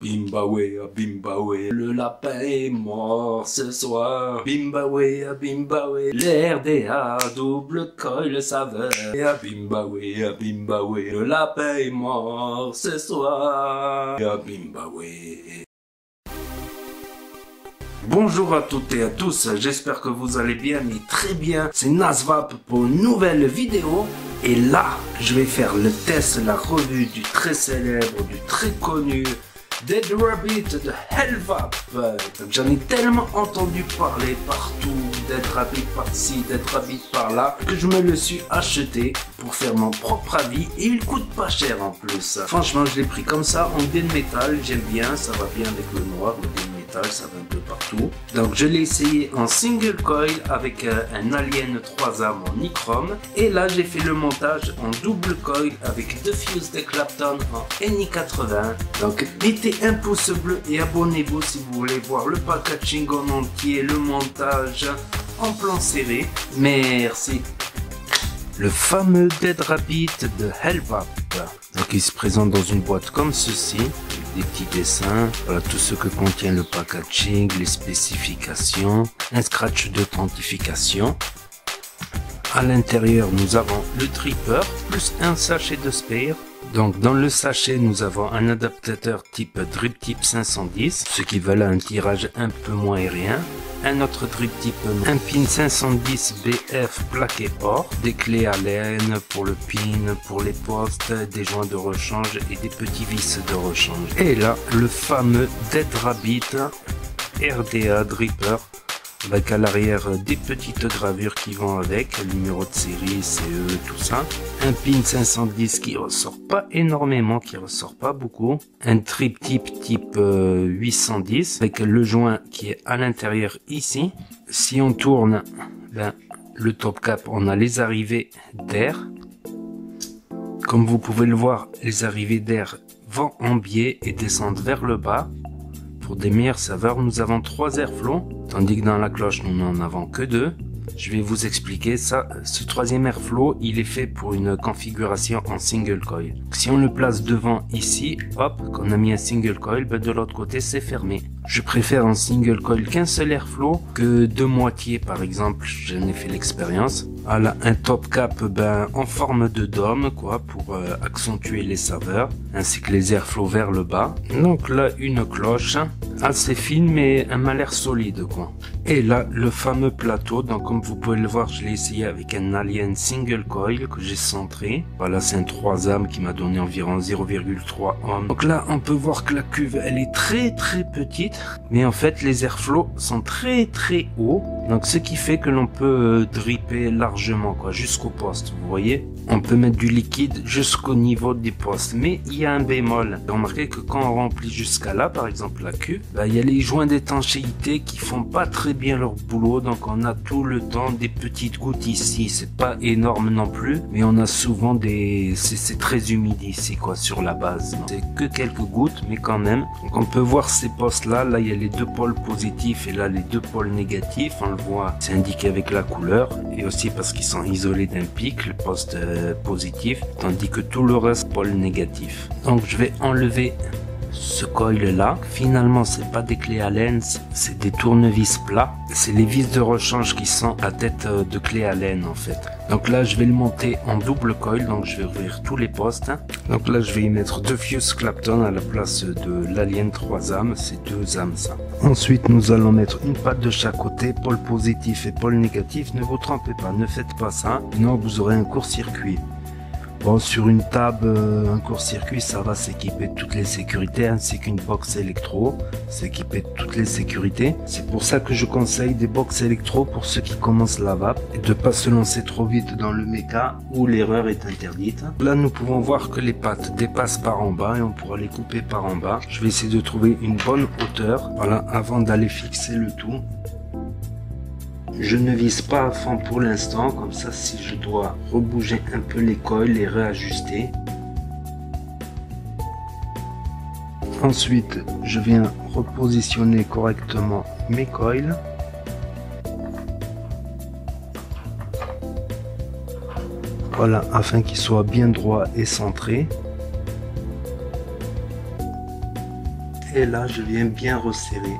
Bimbawe, le lapin est mort ce soir. Bimbawe, l'RDA, double coil saveur. Bimbawe, le lapin est mort ce soir. Bimbawe. Bonjour à toutes et à tous, j'espère que vous allez bien, mais très bien. C'est Nazvap pour une nouvelle vidéo. Et là, je vais faire le test, la revue du très célèbre, du très connu Dead Rabbit de Hellvap. J'en ai tellement entendu parler partout, Dead Rabbit par-ci, Dead Rabbit par-là, que je me le suis acheté pour faire mon propre avis et il coûte pas cher en plus. Franchement, je l'ai pris comme ça en gunmetal, j'aime bien, ça va bien avec le noir, le gunmetal, ça va un peu partout. Donc je l'ai essayé en single coil avec un Alien 3 âmes en nichrome. Et là j'ai fait le montage en double coil avec deux fuses de Clapton en NI80. Donc mettez un pouce bleu et abonnez-vous si vous voulez voir le packaging en entier, le montage en plan serré. Merci. Le fameux Dead Rabbit de Hellvap. Donc il se présente dans une boîte comme ceci, avec des petits dessins, voilà tout ce que contient le packaging, les spécifications, un scratch d'authentification. À l'intérieur nous avons le tripper plus un sachet de spare. Donc dans le sachet nous avons un adaptateur type drip type 510, ce qui va là un tirage un peu moins aérien. Un autre drip type, un pin 510 BF plaqué or, des clés Allen pour le pin, pour les postes, des joints de rechange et des petits vis de rechange. Et là le fameux Dead Rabbit RDA Dripper, avec à l'arrière des petites gravures qui vont avec, le numéro de série, CE, tout ça. Un pin 510 qui ressort pas énormément, qui ressort pas beaucoup. Un trip type 810 avec le joint qui est à l'intérieur ici. Si on tourne le top cap, on a les arrivées d'air. Comme vous pouvez le voir, les arrivées d'air vont en biais et descendent vers le bas. Pour des meilleures saveurs, nous avons 3 airflows, tandis que dans la cloche, nous n'en avons que 2. Je vais vous expliquer ça. Ce troisième airflow, il est fait pour une configuration en single coil. Si on le place devant ici, hop, qu'on a mis un single coil, de l'autre côté, c'est fermé. Je préfère en single coil qu'un seul airflow que deux moitiés, par exemple. J'en ai fait l'expérience. Voilà, un top cap en forme de dôme, quoi, pour accentuer les saveurs, ainsi que les airflows vers le bas. Donc là, une cloche assez fine, mais un malaire solide, quoi. Et là, le fameux plateau. Donc comme vous pouvez le voir, je l'ai essayé avec un Alien single coil que j'ai centré. Voilà, c'est un 3 âmes qui m'a donné environ 0,3 ohm. Donc là, on peut voir que la cuve, elle est très petite. Mais en fait, les airflows sont très hauts. Donc ce qui fait que l'on peut dripper largement, quoi, jusqu'au poste. Vous voyez, on peut mettre du liquide jusqu'au niveau des postes. Mais il y a un bémol. Remarquez que quand on remplit jusqu'à là, par exemple la cuve, il y a les joints d'étanchéité qui font pas très bien leur boulot. Donc on a tout le temps des petites gouttes ici. C'est pas énorme non plus, mais on a souvent des... C'est très humide ici, quoi, sur la base. C'est que quelques gouttes, mais quand même. Donc on peut voir ces postes là. Là, il y a les deux pôles positifs et là les deux pôles négatifs. On le voit, c'est indiqué avec la couleur et aussi parce qu'ils sont isolés d'un pic, le poste positif, tandis que tout le reste pôle négatif. Donc je vais enlever ce coil là. Finalement, c'est pas des clés Allen, c'est des tournevis plats. C'est les vis de rechange qui sont à tête de clé Allen en fait. Donc là, je vais le monter en double coil, donc je vais ouvrir tous les postes. Donc là, je vais y mettre deux fuses Clapton à la place de l'Alien 3 âmes, c'est 2 âmes ça. Ensuite, nous allons mettre une patte de chaque côté, pôle positif et pôle négatif. Ne vous trompez pas, ne faites pas ça, sinon vous aurez un court-circuit. Bon, sur une table, un court-circuit, ça va s'équiper de toutes les sécurités, ainsi qu'une box électro, s'équiper de toutes les sécurités. C'est pour ça que je conseille des box électro pour ceux qui commencent la vape, et de pas se lancer trop vite dans le méca où l'erreur est interdite. Là, nous pouvons voir que les pattes dépassent par en bas et on pourra les couper par en bas. Je vais essayer de trouver une bonne hauteur, voilà, avant d'aller fixer le tout. Je ne vise pas à fond pour l'instant, comme ça si je dois rebouger un peu les coils et réajuster. Ensuite, je viens repositionner correctement mes coils. Voilà, afin qu'ils soient bien droits et centrés. Et là, je viens bien resserrer.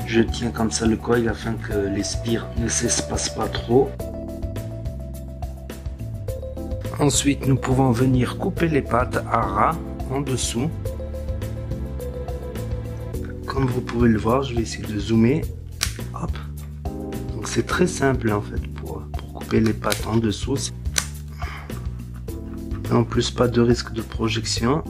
Je tiens comme ça le coil afin que les spires ne s'espacent pas trop. Ensuite, nous pouvons venir couper les pattes à ras en dessous. Comme vous pouvez le voir, je vais essayer de zoomer. Hop. Donc c'est très simple en fait pour couper les pattes en dessous. Et en plus, pas de risque de projection.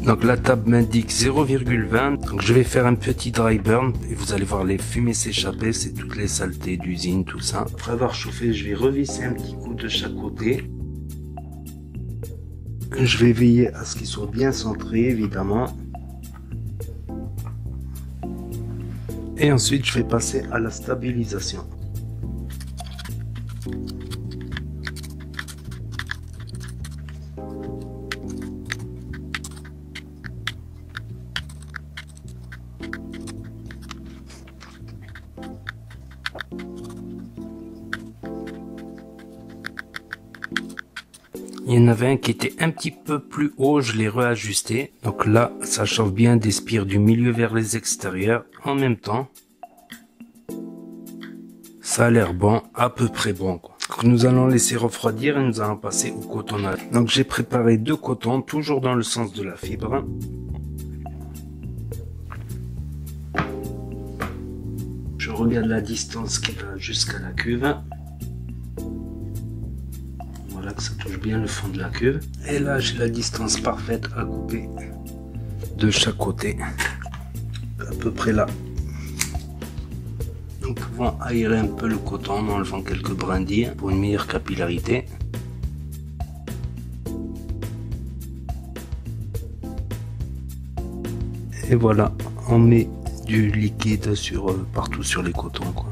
Donc la table m'indique 0,20. Donc je vais faire un petit dry burn et vous allez voir les fumées s'échapper. C'est toutes les saletés d'usine, tout ça. Après avoir chauffé, je vais revisser un petit coup de chaque côté. Je vais veiller à ce qu'il soit bien centré, évidemment. Et ensuite, je vais passer à la stabilisation. Il y en avait un qui était un petit peu plus haut, je l'ai réajusté. Donc là, ça chauffe bien des spires du milieu vers les extérieurs en même temps. Ça a l'air bon, à peu près bon, quoi. Donc nous allons laisser refroidir et nous allons passer au cotonnage. Donc j'ai préparé 2 cotons, toujours dans le sens de la fibre. Je regarde la distance qui va jusqu'à la cuve. Voilà, que ça touche bien le fond de la cuve. Et là, j'ai la distance parfaite à couper de chaque côté. À peu près là. Nous pouvons aérer un peu le coton en enlevant quelques brindilles pour une meilleure capillarité. Et voilà, on met du liquide partout sur les cotons, quoi.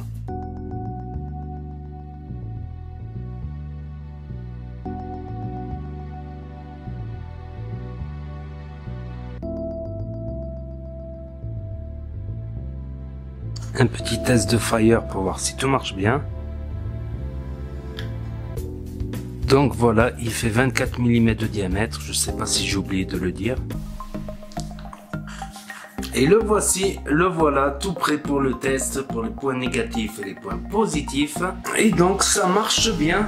Un petit test de fire pour voir si tout marche bien. Donc voilà, il fait 24 mm de diamètre, je sais pas si j'ai oublié de le dire. Et le voici, le voilà, tout prêt pour le test, pour les points négatifs et les points positifs. Et donc ça marche bien.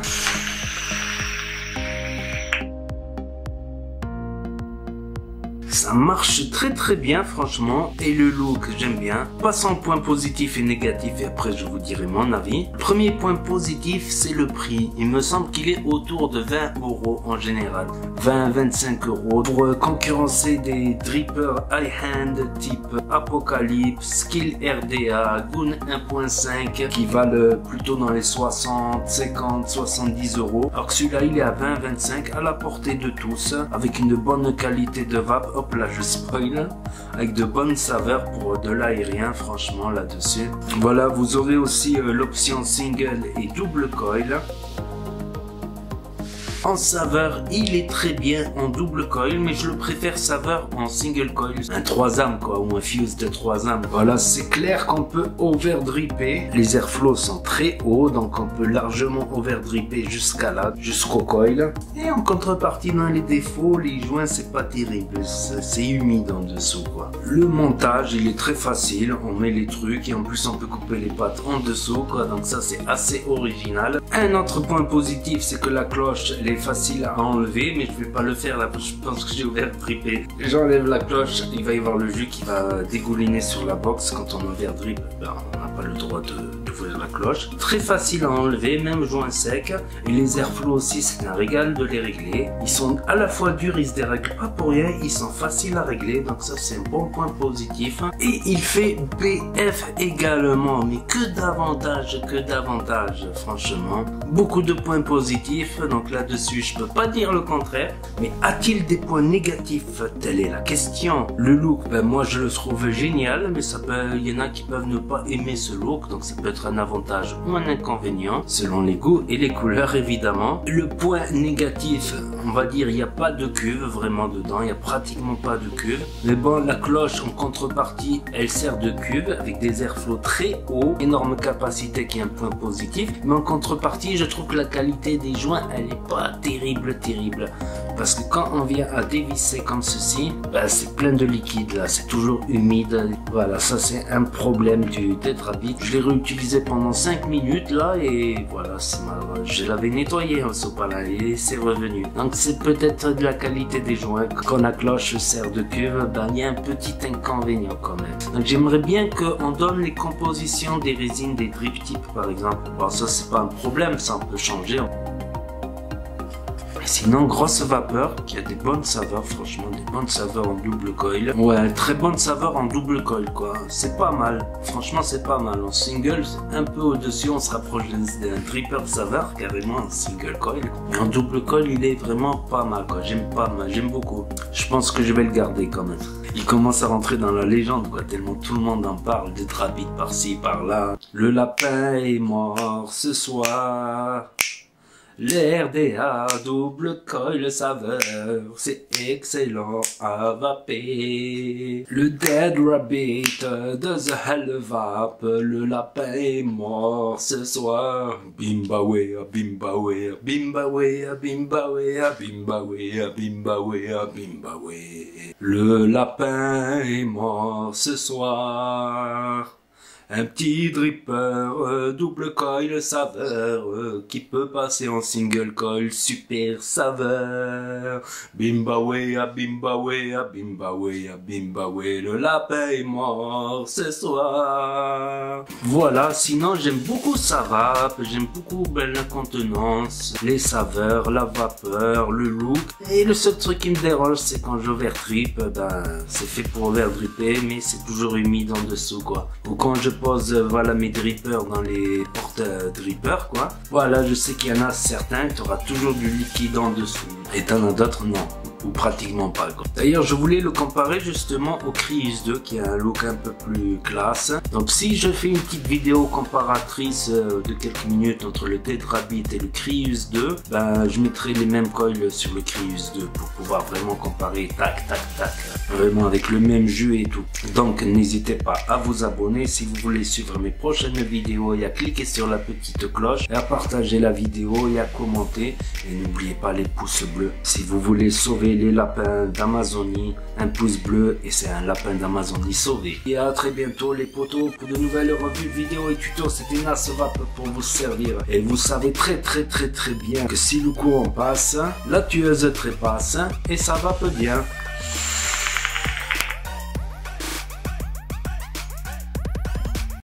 Ça marche très bien franchement, et le look j'aime bien. Passons point positif et négatif et après je vous dirai mon avis. Premier point positif, c'est le prix. Il me semble qu'il est autour de 20 € en général. 20-25 € pour concurrencer des drippers high-hand type Apocalypse, Skill RDA, Goon 1.5 qui valent plutôt dans les 60, 50, 70 €. Alors que celui-là il est à 20-25 à la portée de tous avec une bonne qualité de vape. Hop là je spoil, avec de bonnes saveurs pour de l'aérien franchement là-dessus. Voilà, vous aurez aussi l'option single et double coil. En saveur, il est très bien en double coil, mais je le préfère saveur en single coil. Un 3 âmes quoi, ou un fuse de 3 âmes. Voilà, c'est clair qu'on peut overdripper. Les airflows sont très hauts, donc on peut largement overdripper jusqu'à là, jusqu'au coil. Et en contrepartie, dans les défauts, les joints c'est pas terrible, c'est humide en dessous quoi. Le montage, il est très facile, on met les trucs et en plus on peut couper les pattes en dessous quoi, donc ça c'est assez original. Un autre point positif, c'est que la cloche, elle est facile à enlever, mais je vais pas le faire là, je pense que j'ai overdrippé. J'enlève la cloche, il va y avoir le jus qui va dégouliner sur la box. Quand on overdrip, ben, on n'a pas le droit d'ouvrir la cloche. Très facile à enlever, même joint sec. Et les airflows aussi, c'est un régal de les régler. Ils sont à la fois durs, ils se dérèglent pas pour rien, ils sont faciles à régler, donc ça c'est un bon point positif. Et il fait BF également, mais que davantage, franchement. Beaucoup de points positifs, donc là-dessus je peux pas dire le contraire. Mais a-t-il des points négatifs? Telle est la question. Le look, ben moi je le trouve génial, mais ça peut, il y en a qui peuvent ne pas aimer ce look, donc ça peut être un avantage ou un inconvénient, selon les goûts et les couleurs évidemment. Le point négatif, on va dire, il n'y a pas de cuve vraiment dedans, il n'y a pratiquement pas de cuve. Mais bon, la cloche en contrepartie, elle sert de cuve avec des airflows très hauts, énorme capacité qui est un point positif. Mais en contrepartie, je trouve que la qualité des joints, elle n'est pas terrible. parce que quand on vient à dévisser comme ceci, ben, c'est plein de liquide là, c'est toujours humide. Voilà, ça c'est un problème du Tetrabit. Je l'ai réutilisé pendant 5 minutes là et voilà, je l'avais nettoyé ce sopalin et c'est revenu. Donc c'est peut-être de la qualité des joints. Quand la cloche sert de cuve, ben, il y a un petit inconvénient quand même. Donc j'aimerais bien qu'on donne les compositions des résines des drip tips par exemple. Bon, ça c'est pas un problème, ça on peut changer. Sinon, grosse vapeur, qui a des bonnes saveurs, franchement, des bonnes saveurs en double coil. Ouais, très bonne saveur en double coil, quoi. C'est pas mal. Franchement, c'est pas mal. En single, un peu au-dessus, on se rapproche d'un dripper de saveur, carrément en single coil. Mais en double coil, il est vraiment pas mal, quoi. J'aime beaucoup. Je pense que je vais le garder quand même. Il commence à rentrer dans la légende, quoi, tellement tout le monde en parle, des Tetrabit par-ci, par-là. Le lapin est mort ce soir. L'RDA double coil saveur, c'est excellent à vaper. Le Dead Rabbit de The Hell Vap, le lapin est mort ce soir. Bimbawea, bimbawea, bimbawea, bimbawea, bimbawea, bimbawea, bimbawea. Le lapin est mort ce soir. Un petit dripper, double coil saveur, qui peut passer en single coil, super saveur. Bimbawea, bimbawea, bimbawea, bimbawea, le lapin est mort ce soir. Voilà, sinon j'aime beaucoup sa vape, j'aime beaucoup la contenance, les saveurs, la vapeur, le look. Et le seul truc qui me dérange, c'est quand j'overdrip, ben, c'est fait pour overdripper, mais c'est toujours humide en dessous, quoi. Ou quand je pose voilà mes drippers dans les portes drippers, quoi. Voilà, je sais qu'il y en a certains, tu auras toujours du liquide en dessous. Et t'en as d'autres, non. Ou pratiquement pas. D'ailleurs, je voulais le comparer justement au Crius 2 qui a un look un peu plus classe. Donc si je fais une petite vidéo comparatrice de quelques minutes entre le Tetrabit et le Crius 2, ben je mettrai les mêmes coils sur le Crius 2 pour pouvoir vraiment comparer tac tac tac, vraiment avec le même jus et tout. Donc n'hésitez pas à vous abonner si vous voulez suivre mes prochaines vidéos et à cliquer sur la petite cloche et à partager la vidéo et à commenter. Et n'oubliez pas les pouces bleus si vous voulez sauver les lapins d'Amazonie. Un pouce bleu et c'est un lapin d'Amazonie sauvé. Et à très bientôt les potos pour de nouvelles revues, vidéos et tutos. C'était NasVap pour vous servir. Et vous savez très bien que si le courant passe, la tueuse trépasse et ça vape bien.